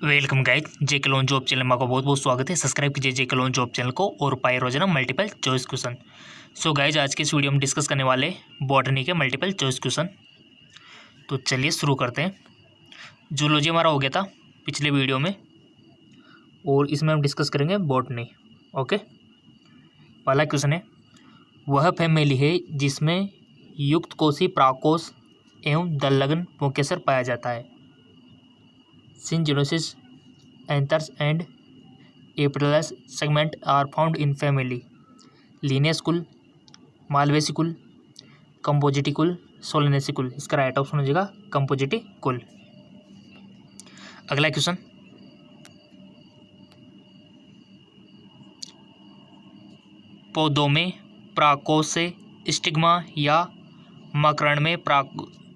Welcome guys, जेके loan job channel में आपका बहुत बहुत स्वागत है। सब्सक्राइब कीजिए जेके लोन जॉब चैनल को और पाए रोजाना multiple choice question. So guys, आज के इस वीडियो में डिस्कस करने वाले बॉटनी के मल्टीपल चॉइस क्वेश्चन। तो चलिए शुरू करते हैं। जूलॉजी हमारा हो गया था पिछले वीडियो में और इसमें हम डिस्कस करेंगे बॉटनी। ओके, पहला क्वेश्चन है, वह फैमिली है जिसमें युक्त कोशी, प्राकोश एवं दलग्न मुख्यसर पाया जाता है। Syngenesius, anthers and Aprilis segment are found in family Lineaceae, Malvaceae, Compositae, Solanaceae। इसका राइट ऑप्शन हो जाएगा Compositae। अगला क्वेश्चन, पौधों में प्राकोश से स्टिग्मा या मकरण में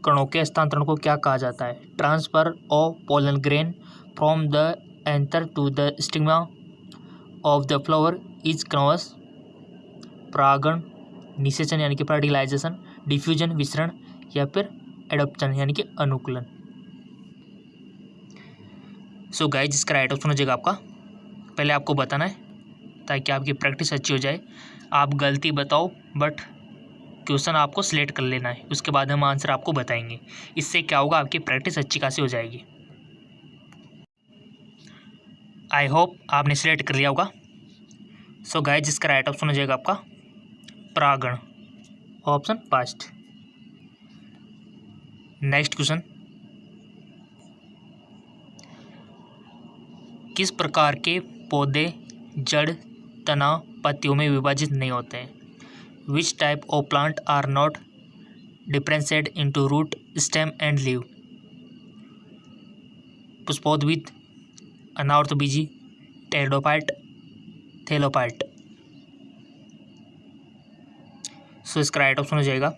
कणों के हस्तांतरण को क्या कहा जाता है? Transfer of pollen grain from the anther to the stigma of the flower is cross. परागण, निषेचन यानी कि फर्टिलाइजेशन, डिफ्यूजन विसरण या फिर एडॉप्शन यानी कि अनुकूलन। सो गाइस, इसका राइट ऑप्शन हो जाएगा आपका, पहले आपको बताना है ताकि आपकी प्रैक्टिस अच्छी हो जाए। आप गलती बताओ बट क्वेश्चन आपको सिलेक्ट कर लेना है, उसके बाद हम आंसर आपको बताएंगे। इससे क्या होगा, आपकी प्रैक्टिस अच्छी खासी हो जाएगी। आई होप आपने सिलेक्ट कर लिया होगा। सो गाइस, इसका राइट ऑप्शन हो जाएगा आपका परागण, ऑप्शन फर्स्ट। नेक्स्ट क्वेश्चन, किस प्रकार के पौधे जड़, तना, पत्तियों में विभाजित नहीं होते हैं? Which type of plant are not differentiated into root, stem and leaf? पुष्पोद्भिद, अनावर्तबीजी, टेरिडोफाइट, थैलोफाइट। सो इसका राइट ऑप्शन हो जाएगा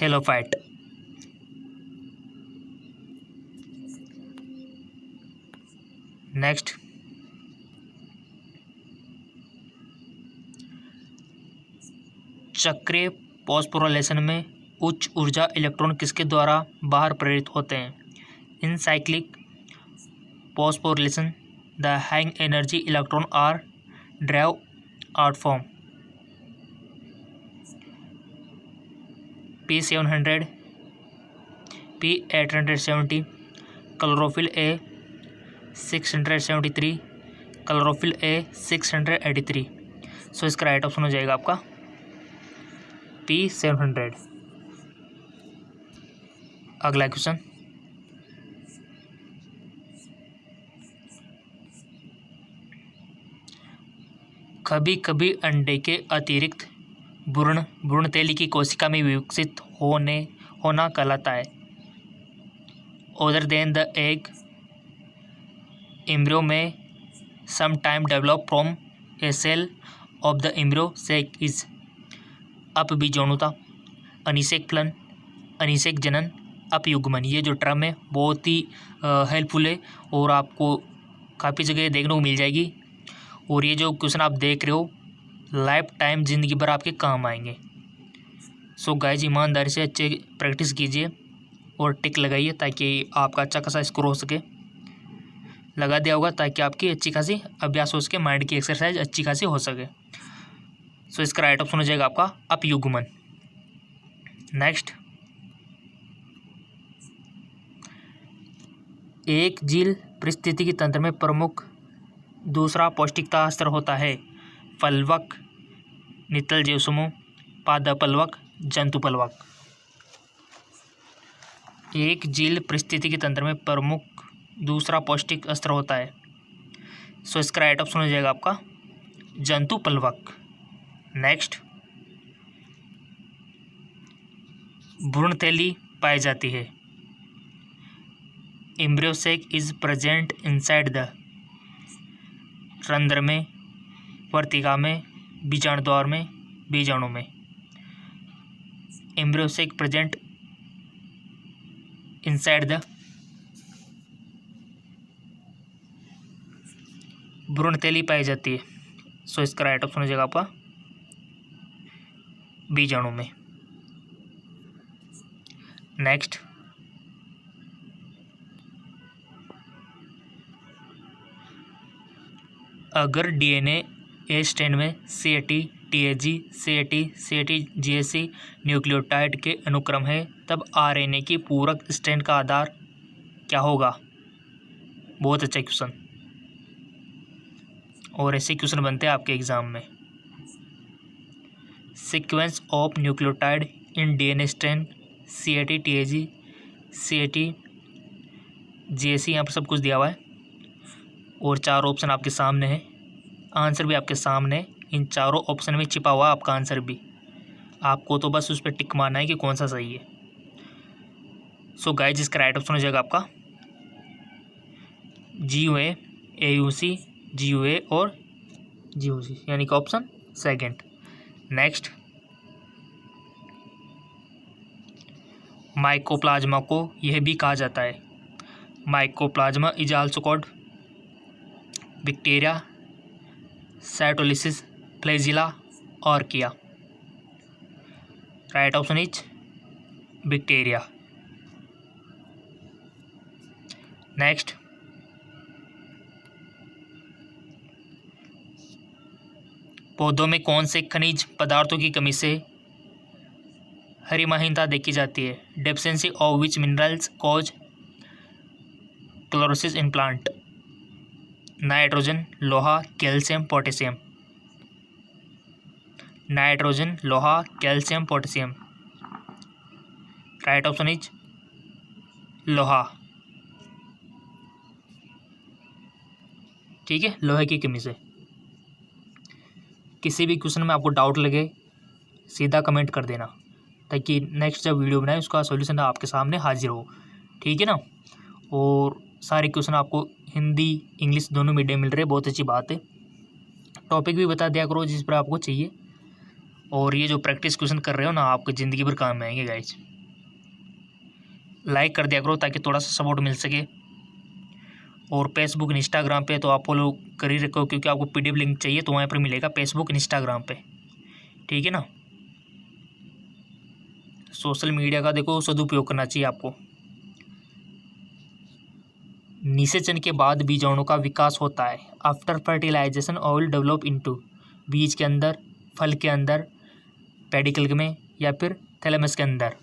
थैलोफाइट। नेक्स्ट, चक्रीय फॉस्फोराइलेशन में उच्च ऊर्जा इलेक्ट्रॉन किसके द्वारा बाहर प्रेरित होते हैं? In cyclic phosphorylation the high energy electron are drive out from P700, P870, chlorophyll A 673, chlorophyll A 683। सो इसका राइट ऑप्शन हो जाएगा आपका P700। अगला क्वेश्चन, कभी कभी अंडे के अतिरिक्त भ्रूणथैली की कोशिका में विकसित होना कहलाता है। Other than the egg, embryo में sometime develop from a cell of the embryo sac is अपबीजोणुता, अनिषेक फलन, अनिषेक जनन, अपयुग्मन। ये जो टर्म है बहुत ही हेल्पफुल है और आपको काफ़ी जगह देखने को मिल जाएगी। और ये जो क्वेश्चन आप देख रहे हो लाइफ टाइम ज़िंदगी भर आपके काम आएंगे। सो गाइस, ईमानदारी से अच्छे प्रैक्टिस कीजिए और टिक लगाइए ताकि आपका अच्छा खासा स्कोर हो सके। लगा दिया होगा ताकि आपकी अच्छी खासी अभ्यास हो सके, माइंड की एक्सरसाइज अच्छी खासी हो सके। सो इसका राइट ऑप्शन हो जाएगा आपका अपयुग्मन। नेक्स्ट, एक झील पारिस्थितिकी तंत्र में प्रमुख दूसरा पौष्टिकता स्तर होता है। फलवक, नितल जीव समूह, पादपलवक, जंतुपलवक। एक झील पारिस्थितिकी तंत्र में प्रमुख दूसरा पौष्टिक स्तर होता है। सो इसका राइट ऑप्शन हो जाएगा आपका जंतुपलवक। नेक्स्ट, भ्रूणथैली पाई जाती है। Embryo sac is present inside the रंध्र में, वर्तिका में, बीजाणु द्वार में, बीजाणु में। Embryo sac present inside the, भ्रूणथैली पाई जाती है। सो इसका राइट ऑप्शन हो जाएगा आपका बीजाणु में। नेक्स्ट, अगर डीएनए ए स्ट्रैंड में CAT, TAG, CAT, CAT, GAC nucleotide के अनुक्रम है, तब RNA की पूरक स्ट्रैंड का आधार क्या होगा? बहुत अच्छा क्वेश्चन, और ऐसे क्वेश्चन बनते हैं आपके एग्जाम में। Sequence of nucleotide in DNA strand CAT, TAG, CAT, GAC, यहाँ पर सब कुछ दिया हुआ है और 4 ऑप्शन आपके सामने है, आंसर भी आपके सामने है। इन चारों ऑप्शन में छिपा हुआ आपका आंसर भी, आपको तो बस उस पर टिक मारना है कि कौन सा सही है। सो गाइस, इसका राइट ऑप्शन हो जाएगा आपका GUA, AUC, GUA और GUC, यानी कि ऑप्शन सेकंड। नेक्स्ट, माइकोप्लाज्मा को यह भी कहा जाता है, mycoplasma is also called bacteria, cytolysis, flagella, archaea. Right option is bacteria. Next, पौधों में कौन से खनिज पदार्थों की कमी से हरिमाहीनता देखी जाती है? Deficiency of which minerals cause chlorosis in plant? Nitrogen, लोहा, कैल्शियम, पोटेशियम। नाइट्रोजन, लोहा, calcium, potassium. Right option is लोहा। ठीक है, लोहे की कमी से। किसी भी क्वेश्चन में आपको डाउट लगे सीधा कमेंट कर देना, ताकि नेक्स्ट जब वीडियो बनाए उसका सॉल्यूशन आपके सामने हाजिर हो। ठीक है ना? और सारे क्वेश्चन आपको हिंदी इंग्लिश दोनों मीडियम मिल रहे हैं, बहुत अच्छी बात है। टॉपिक भी बता दिया करो जिस पर आपको चाहिए, और ये जो प्रैक्टिस क्वेश्चन कर रहे हो ना, आपको ज़िंदगी भर काम में आएंगे गाइज। लाइक कर दिया करो ताकि थोड़ा सा सपोर्ट मिल सके, और फेसबुक इंस्टाग्राम पे तो आप फॉलो कर ही रखो, क्योंकि आपको PDF लिंक चाहिए तो वहाँ पर मिलेगा फेसबुक इंस्टाग्राम पे। ठीक है ना? सोशल मीडिया का देखो सदुपयोग करना चाहिए आपको। निषेचन के बाद बीजाणु का विकास होता है। After fertilisation ovule develop into, बीज के अंदर, फल के अंदर, पेडिकल में, या फिर थैलेमस के अंदर,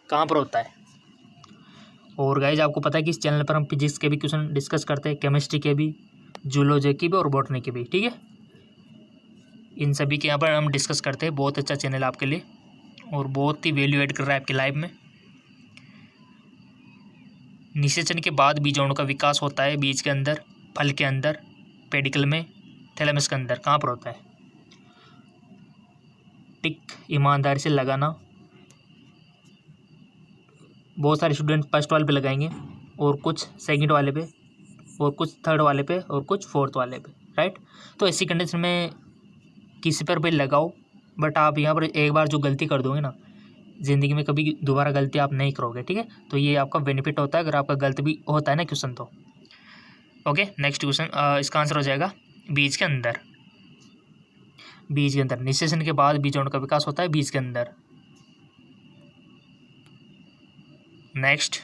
कहाँ पर होता है? और गाइज आपको पता है कि इस चैनल पर हम फिजिक्स के भी क्वेश्चन डिस्कस करते हैं, केमिस्ट्री के भी, जूलॉजी के भी और बॉटनी के भी। ठीक है, इन सभी के यहाँ पर हम डिस्कस करते हैं। बहुत अच्छा चैनल आपके लिए, और बहुत ही वैल्यू ऐड कर रहा है आपकी लाइफ में। निषेचन के बाद बीजाणु का विकास होता है बीज के अंदर, फल के अंदर, पेडिकल में, थैलेमस के अंदर। कहाँ पर होता है? टिक ईमानदारी से लगाना। बहुत सारे स्टूडेंट फर्स्ट वाले पे लगाएंगे, और कुछ सेकंड वाले पे, और कुछ थर्ड वाले पे, और कुछ फोर्थ वाले पे। राइट? तो ऐसी कंडीशन में किसी पर भी लगाओ, बट आप यहाँ पर एक बार जो गलती कर दोगे ना, ज़िंदगी में कभी दोबारा गलती आप नहीं करोगे। ठीक है? तो ये आपका बेनिफिट होता है अगर आपका गलत भी होता है ना क्वेश्चन तो। ओके, नेक्स्ट क्वेश्चन, इसका आंसर हो जाएगा बीज के अंदर। बीज के अंदर निषेचन के बाद बीजाणु का विकास होता है बीज के अंदर। नेक्स्ट,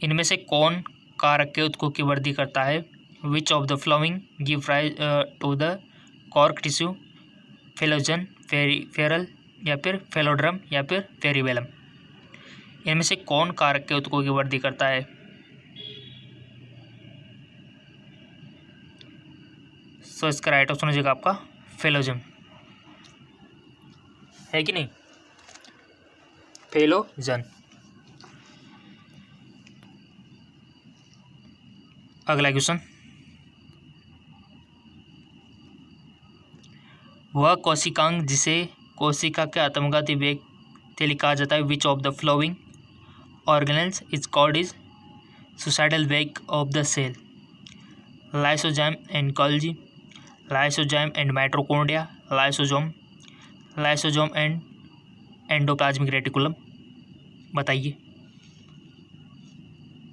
इनमें से कौन कारक के उत्कों की वृद्धि करता है? Which of the following give rise to the cork tissue? Phellogen, phellem, या फिर फेलोड्रम, या फिर फेरिबेलम। इनमें से कौन कारक के उत्कों की वृद्धि करता है? सो इसका राइट ऑप्शन हो जाएगा आपका फेलोजन। है कि नहीं? फेलोजन। अगला क्वेश्चन, वह कोशिकांग जिसे कोशिका के आत्मघाती वेग के कहा जाता है, which of the following organelles is called is suicidal bag of the cell? Lysozyme and Golgi, lysozyme and mitochondria, lysosome and endoplasmic reticulum. बताइए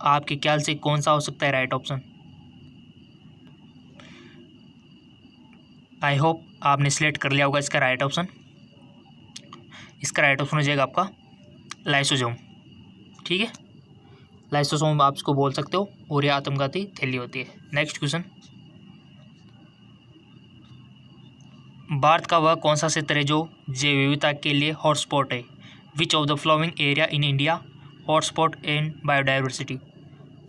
आपके ख्याल से कौन सा हो सकता है राइट ऑप्शन? आई होप आपने सिलेक्ट कर लिया होगा इसका राइट ऑप्शन। इसका राइट ऑप्शन हो जाएगा आपका लाइसोसोम, ठीक है, लाइसोसोम आप इसको बोल सकते हो, और ये आत्मघाती थैली होती है। नेक्स्ट क्वेश्चन, भारत का वह कौन सा क्षेत्र है जो जैव विविधता के लिए हॉटस्पॉट है? Which of the following area in India hotspot in biodiversity?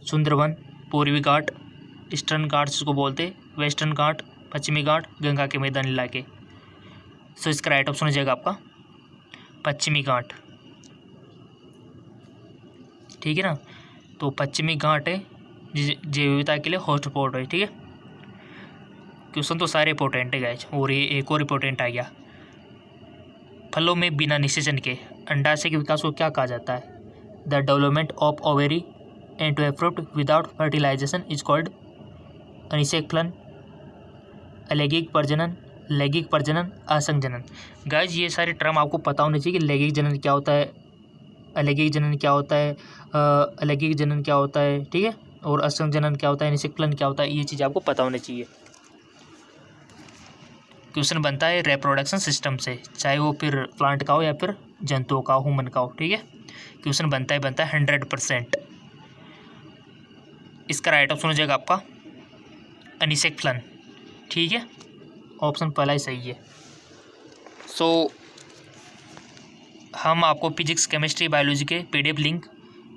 Sundarban, पूर्वी घाट, ईस्टर्न घाट जिसको बोलते, वेस्टर्न घाट, पश्चिमी घाट, गंगा के मैदानी इलाके। सो इसका राइट ऑप्शन हो जाएगा आपका पश्चिमी घाट, ठीक है ना। तो पश्चिमी घाट है जैव विविधता के लिए हॉटस्पॉट है, ठीक है। क्वेश्चन तो सारे इंपॉर्टेंट है गाइस, और ये एक और इंपॉर्टेंट आ गया, फलों में बिना निषेचन के अंडाशय के विकास को क्या कहा जाता है? The development of ovary and to a fruit without fertilisation is called अनिषेक फलन, अलैंगिक प्रजनन, लैंगिक प्रजनन, असंजनन। गाइस ये सारे टर्म आपको पता होने चाहिए कि लैंगिक जनन क्या होता है, अलैंगिक जनन क्या होता है, अलैंगिक जनन क्या होता है, ठीक है, और असंजनन क्या होता है, अनिषेक फलन क्या होता है, ये चीज़ आपको पता होनी चाहिए। क्वेश्चन बनता है रिप्रोडक्शन सिस्टम से, चाहे वो फिर प्लांट का हो या फिर जंतुओं का, ह्यूमन का हो, ठीक है। क्वेश्चन बनता है 100%। इसका राइट ऑप्शन हो जाएगा आपका अनिषेक फलन, ठीक है, ऑप्शन पहला ही सही है। सो हम आपको फिजिक्स, केमिस्ट्री, बायोलॉजी के PDF लिंक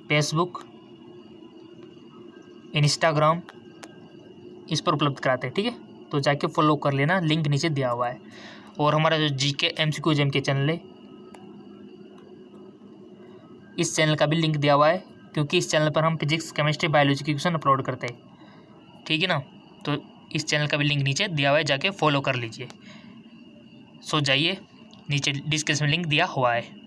फेसबुक, इंस्टाग्राम इस पर उपलब्ध कराते हैं, ठीक है, तो जाके फॉलो कर लेना, लिंक नीचे दिया हुआ है। और हमारा जो GK MCQ GM के चैनल है, इस चैनल का भी लिंक दिया हुआ है, क्योंकि इस चैनल पर हम फिजिक्स, केमिस्ट्री, बायोलॉजी के क्वेश्चन अपलोड करते हैं, ठीक है ना। तो इस चैनल का भी लिंक नीचे दिया हुआ है, जाके फॉलो कर लीजिए। सो जाइए, नीचे डिस्क्रिप्शन में लिंक दिया हुआ है।